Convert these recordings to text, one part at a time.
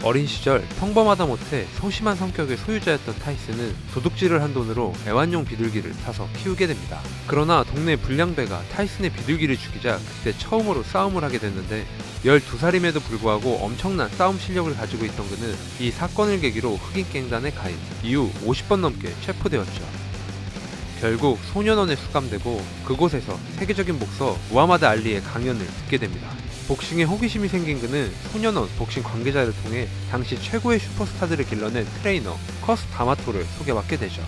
어린 시절 평범하다 못해 소심한 성격의 소유자였던 타이슨은 도둑질을 한 돈으로 애완용 비둘기를 사서 키우게 됩니다. 그러나 동네 불량배가 타이슨의 비둘기를 죽이자 그때 처음으로 싸움을 하게 됐는데 12살임에도 불구하고 엄청난 싸움 실력을 가지고 있던 그는 이 사건을 계기로 흑인갱단에 가입, 이후 50번 넘게 체포되었죠. 결국 소년원에 수감되고 그곳에서 세계적인 복서 무하마드 알리의 강연을 듣게 됩니다. 복싱에 호기심이 생긴 그는 소년원 복싱 관계자를 통해 당시 최고의 슈퍼스타들을 길러낸 트레이너 커스 다마토를 소개받게 되죠.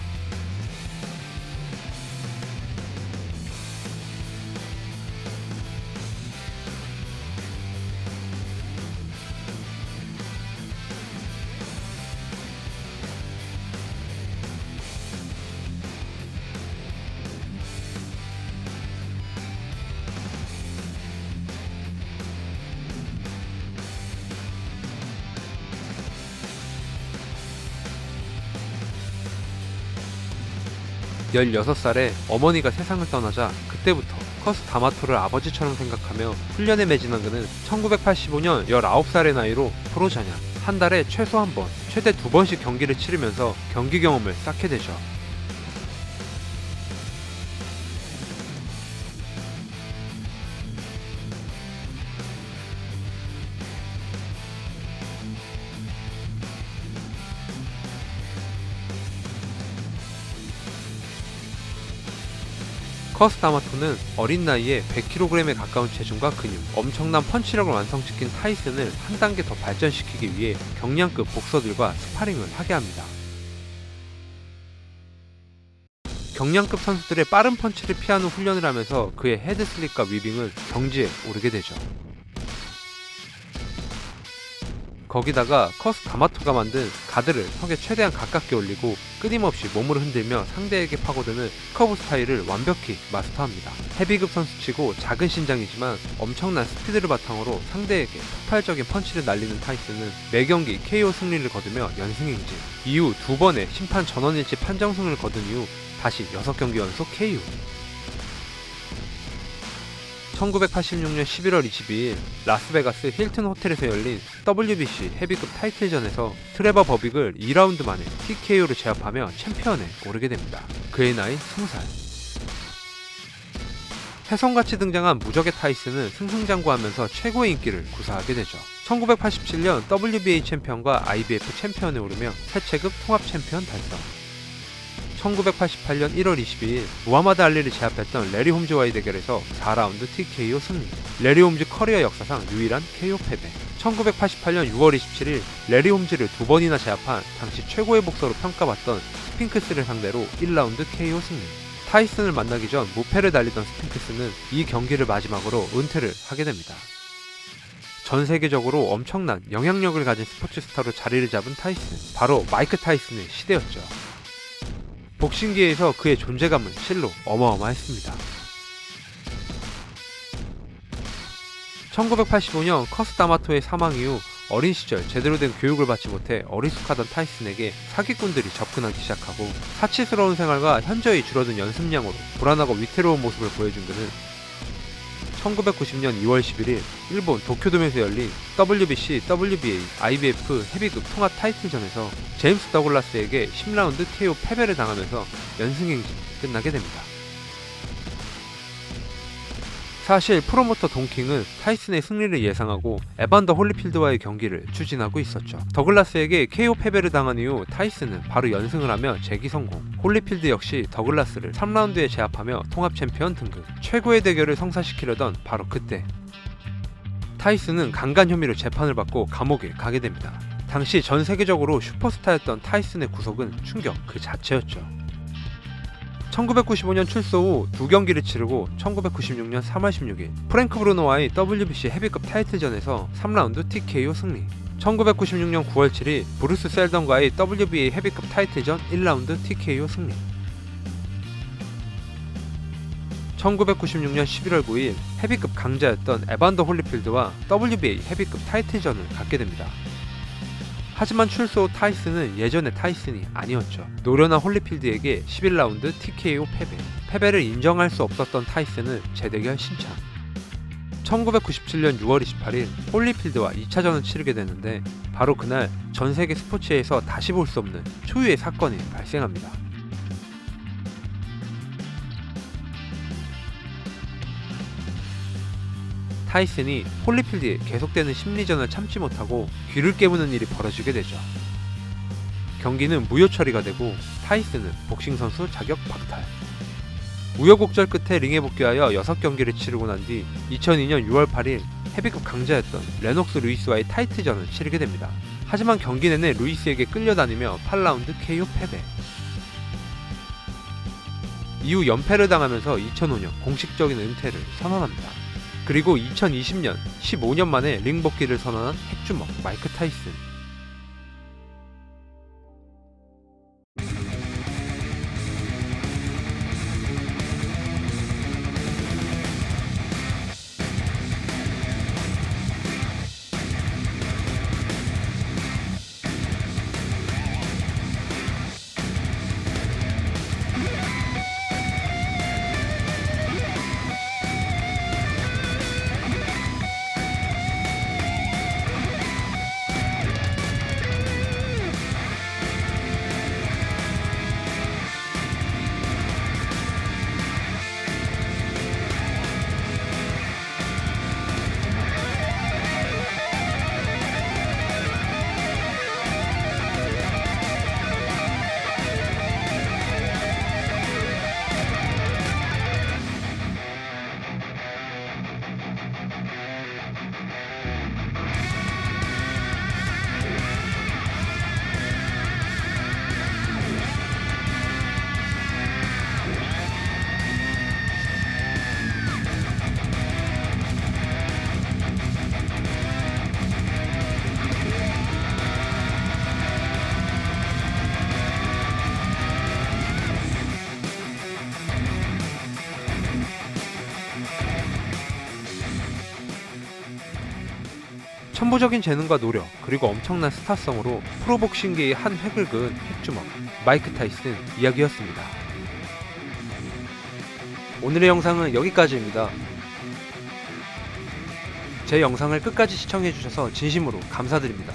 16살에 어머니가 세상을 떠나자 그때부터 커스 다마토를 아버지처럼 생각하며 훈련에 매진한 그는 1985년 19살의 나이로 프로 전향, 한 달에 최소 한 번, 최대 2번씩 경기를 치르면서 경기 경험을 쌓게 되죠. 커스 다마토는 어린 나이에 100kg에 가까운 체중과 근육, 엄청난 펀치력을 완성시킨 타이슨을 한 단계 더 발전시키기 위해 경량급 복서들과 스파링을 하게 합니다. 경량급 선수들의 빠른 펀치를 피하는 훈련을 하면서 그의 헤드슬립과 위빙은 경지에 오르게 되죠. 거기다가 커스 다마토가 만든 가드를 턱에 최대한 가깝게 올리고 끊임없이 몸을 흔들며 상대에게 파고드는 커브 스타일을 완벽히 마스터합니다. 헤비급 선수치고 작은 신장이지만 엄청난 스피드를 바탕으로 상대에게 폭발적인 펀치를 날리는 타이슨은 매경기 KO 승리를 거두며 연승행진, 이후 2번의 심판 전원일치 판정승을 거둔 이후 다시 6경기 연속 KO. 1986년 11월 22일 라스베가스 힐튼 호텔에서 열린 WBC 헤비급 타이틀전에서 트레버 버빅을 2라운드 만에 TKO를 제압하며 챔피언에 오르게 됩니다. 그의 나이 20살. 혜성같이 등장한 무적의 타이슨은 승승장구하면서 최고의 인기를 구사하게 되죠. 1987년 WBA 챔피언과 IBF 챔피언에 오르며 세체급 통합 챔피언 달성. 1988년 1월 22일 무하마드 알리를 제압했던 레리 홈즈와의 대결에서 4라운드 TKO 승리. 레리 홈즈 커리어 역사상 유일한 KO 패배. 1988년 6월 27일 레리 홈즈를 2번이나 제압한 당시 최고의 복서로 평가받던 스핑크스를 상대로 1라운드 KO 승리. 타이슨을 만나기 전 무패를 달리던 스핑크스는 이 경기를 마지막으로 은퇴를 하게 됩니다. 전 세계적으로 엄청난 영향력을 가진 스포츠 스타로 자리를 잡은 타이슨, 바로 마이크 타이슨의 시대였죠. 복싱계에서 그의 존재감은 실로 어마어마했습니다. 1985년 커스 다마토의 사망 이후 어린 시절 제대로 된 교육을 받지 못해 어리숙하던 타이슨에게 사기꾼들이 접근하기 시작하고 사치스러운 생활과 현저히 줄어든 연습량으로 불안하고 위태로운 모습을 보여준 그는 1990년 2월 11일 일본 도쿄돔에서 열린 WBC, WBA, IBF 헤비급 통합 타이틀전에서 제임스 더글라스에게 10라운드 KO 패배를 당하면서 연승행진이 끝나게 됩니다. 사실 프로모터 돈킹은 타이슨의 승리를 예상하고 에반더 홀리필드와의 경기를 추진하고 있었죠. 더글라스에게 KO 패배를 당한 이후 타이슨은 바로 연승을 하며 재기 성공. 홀리필드 역시 더글라스를 3라운드에 제압하며 통합 챔피언 등극. 최고의 대결을 성사시키려던 바로 그때 타이슨은 강간 혐의로 재판을 받고 감옥에 가게 됩니다. 당시 전 세계적으로 슈퍼스타였던 타이슨의 구속은 충격 그 자체였죠. 1995년 출소 후 2경기를 치르고 1996년 3월 16일 프랭크 브루노와의 WBC 헤비급 타이틀전에서 3라운드 TKO 승리. 1996년 9월 7일 브루스 셀던과의 WBA 헤비급 타이틀전 1라운드 TKO 승리. 1996년 11월 9일 헤비급 강자였던 에반더 홀리필드와 WBA 헤비급 타이틀전을 갖게 됩니다. 하지만 출소 후 타이슨은 예전의 타이슨이 아니었죠. 노련한 홀리필드에게 11라운드 TKO 패배. 패배를 인정할 수 없었던 타이슨은 재대결 신청. 1997년 6월 28일 홀리필드와 2차전을 치르게 되는데 바로 그날 전 세계 스포츠에서 다시 볼 수 없는 초유의 사건이 발생합니다. 타이슨이 홀리필드에 계속되는 심리전을 참지 못하고 귀를 깨무는 일이 벌어지게 되죠. 경기는 무효 처리가 되고 타이슨은 복싱 선수 자격 박탈. 우여곡절 끝에 링에 복귀하여 6경기를 치르고 난 뒤 2002년 6월 8일 헤비급 강자였던 레녹스 루이스와의 타이틀전을 치르게 됩니다. 하지만 경기 내내 루이스에게 끌려다니며 8라운드 KO 패배. 이후 연패를 당하면서 2005년 공식적인 은퇴를 선언합니다. 그리고 2020년 15년 만에 링 복귀를 선언한 핵주먹 마이크 타이슨. 천부적인 재능과 노력, 그리고 엄청난 스타성으로 프로복싱계의 한 획을 그은 핵주먹 마이크 타이슨 이야기였습니다. 오늘의 영상은 여기까지입니다. 제 영상을 끝까지 시청해주셔서 진심으로 감사드립니다.